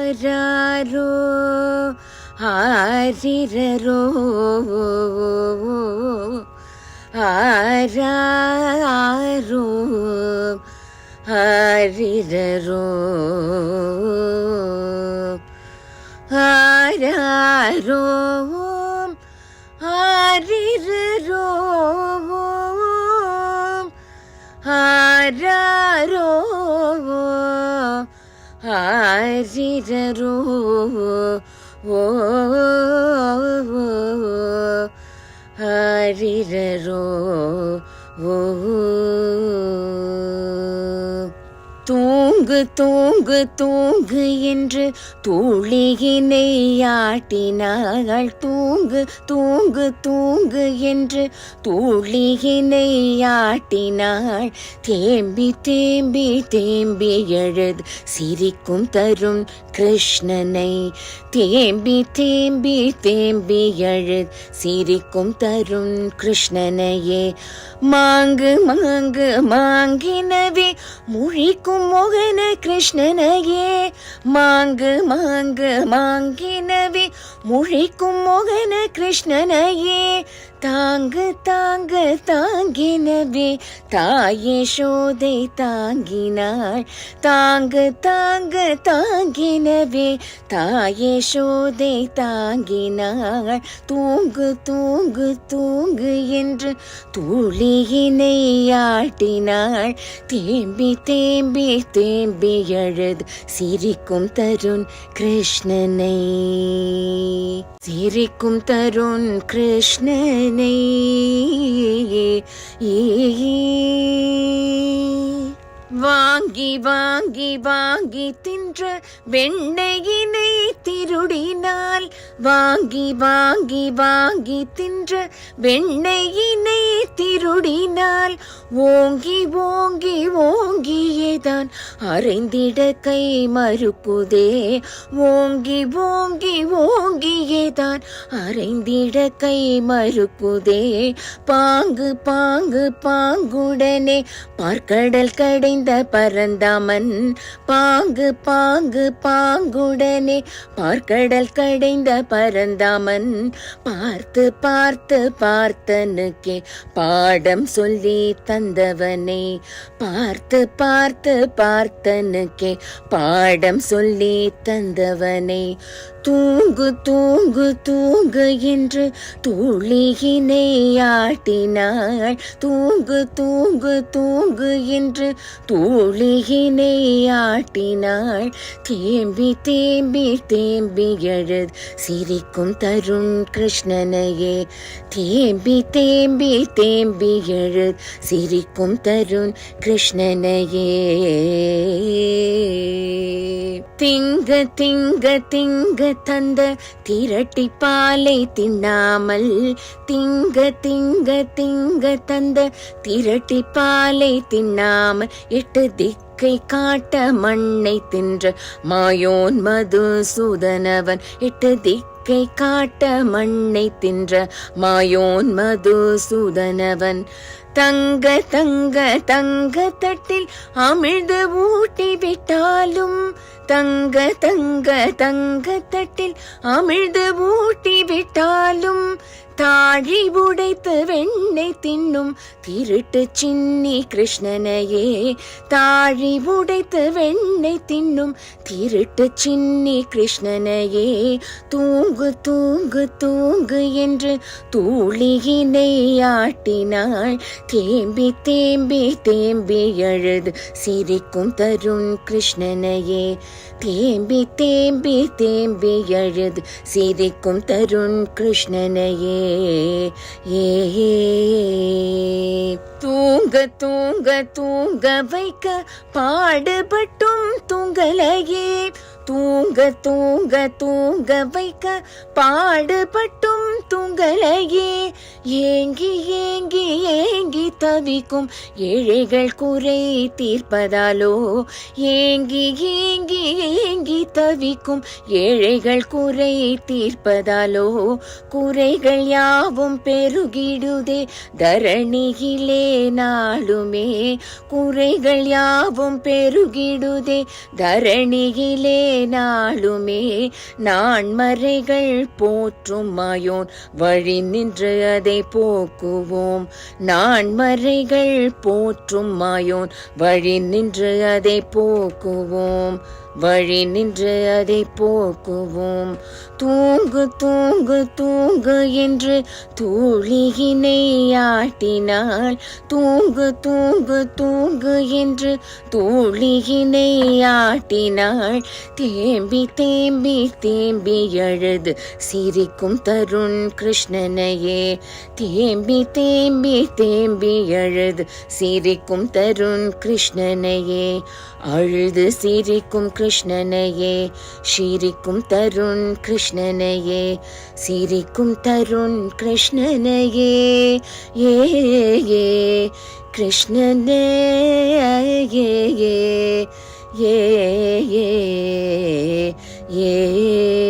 ஆராரோ ஆரிரரோ ஆராரோ ஆரிரரோ ஆராரோ ஆரிரரோ ஆராரோ ஆரிரரோ ஆரிரரோ தூங்கு தூங்கு தூங்கு என்று தூளியினை ஆட்டினாள். தூங்கு தூங்கு தூங்கு என்று தூளியினை ஆட்டினாள். தேம்பி தேம்பி தேம்பி எழுது சிரிக்கும் தரும் கிருஷ்ணனை. தேம்பி தேம்பி தேம்பி எழுது சிரிக்கும் தரும் கிருஷ்ணனையே. மாங்கு மாங்கு மாங்கினவே முழிக்கும் மோகன கிருஷ்ணனையே. மாங்கு மாங்கு மாங்கினவே முழிக்கும் மோகன கிருஷ்ணனையே. தாங்கு தாங்கு தாங்கினவே தாயே சோதை தாங்கினாள். தாங்கு தாங்கு தாங்கினவே தாயே சோதை தாங்கினாள். தூங்கு தூங்கு தூங்கு என்று தூளியினை ஆட்டினாள். தேம்பி தேம்பி தேம்பி எழுது சிரிக்கும் தருண் கிருஷ்ணனை. சிரிக்கும் தருண் கிருஷ்ணனை. வாங்கி வாங்கி வாங்கி தின்ற வெண்ணையினை திருடினாள். வாங்கி வாங்கி வாங்கி தின்ற வெண்ணையினை திருடினாள். ஓங்கி ஓங்கி ஓங்கியேதான் அறைந்திட கை மறுக்குதே. ஓங்கி ஓங்கி ஓங்கியேதான் அறைந்திட கை மறுக்குதே. பாங்கு பாங்கு பாங்குடனே பார்க்கடல் கடைந்த பரந்தாமன். பாங்கு பாங்கு பாங்குடனே பார்க்கடல் கடைந்த பரந்தாமன். பார்த்து பார்த்து பார்த்தனுக்கே பாடம் சொல்லி தந்தவனே. பார்த்து பார்த்து பார்த்தனுக்கே பாடம் சொல்லி தந்தவனே. தூங்கு தூங்கு தூங்கு என்று தூளியினை ஆட்டினாள். தூங்கு தூங்கு தூங்கு என்று தூளியினை ஆட்டினாள். தேம்பி தேம்பி தேம்பி எழுது சிரிக்கும் தருண் கிருஷ்ணனையே. தேம்பி தேம்பி தேம்பி எழுது சிரிக்கும் தருண் கிருஷ்ணனையே. திங்க திங்க திங்க தந்த திரட்டி பாலை தின்னாமல். திங்க திங்க திங்க தந்த திரட்டி பாலை தின்னாமல். எட்டு திக்கை காட்ட மண்ணை தின்ற மாயோன் மதுசூதனவன். எட்டு திக்கை காட்ட மண்ணை தின்ற மாயோன் மதுசூதனவன். தங்க தங்க தங்க தட்டில் அமிழ்து ஊட்டி விட்டாலும். தங்க தங்க தங்க தட்டில் அமிழ்து ஊட்டி விட்டாலும். தாழி உடைத்து வெண்ணை தின்னும் திருட்டு சின்னி கிருஷ்ணனையே. தாழி உடைத்து வெண்ணை தின்னும் திருட்டு சின்னி கிருஷ்ணனையே. தூங்கு தூங்கு தூங்கு என்று தூளியினை ஆட்டினாள். தேம்பி தேம்பி தேம்பி எழுது சிரிக்கும் தருண் கிருஷ்ணனையே. தேம்பி தேம்பி தேம்பி எழுது சிரிக்கும் தருண் கிருஷ்ணனையே. தூங்க தூங்க தூங்க வைக்க பாடுபட்டும் தூங்கலையே. தூங்க தூங்க தூங்க வைக்க பாடுபட்டும் தூங்கலையே. ஏங்கி ஏங்கி ஏங்கி தவிக்கும் ஏழைகள் குறை தீர்ப்பதாலோ. ஏங்கி ஏங்கி ஏங்கி தவிக்கும் ஏழைகள் குறை தீர்ப்பதாலோ. குறைகள் யாவும் பெருகிடுதே தரணியிலே நாளுமே. குறைகள் யாவும் பெருகிடுதே தரணியிலே நாளுமே நான்மறைகள் போற்றும் மாயோன் வழி நின்று அதை போக்குவோம். நான்மறைகள் போற்றும் மாயோன் வழி நின்று அதை போக்குவோம். வழி நின்று அதை போக்குவோம். தூங்கு தூங்கு தூங்கு என்று தூளியினை ஆட்டினாள். தூங்கு தூங்கு தூங்கு என்று தூளியினை ஆட்டினாள். தேம்பி தேம்பி தேம்பி அழுது சிரிக்கும் தருண் கிருஷ்ணனையே. தேம்பி தேம்பி தேம்பி அழுது சிரிக்கும் தருண் கிருஷ்ணனையே. அழுது சிரிக்கும் கிருஷ்ணனையே. சிரிக்கும் தருண் கிருஷ்ணனையே. சிரிக்கும் தருண் கிருஷ்ணனையே. ஏ ஏ கிருஷ்ணனே ஏ ஏ ஏ ஏ ஏ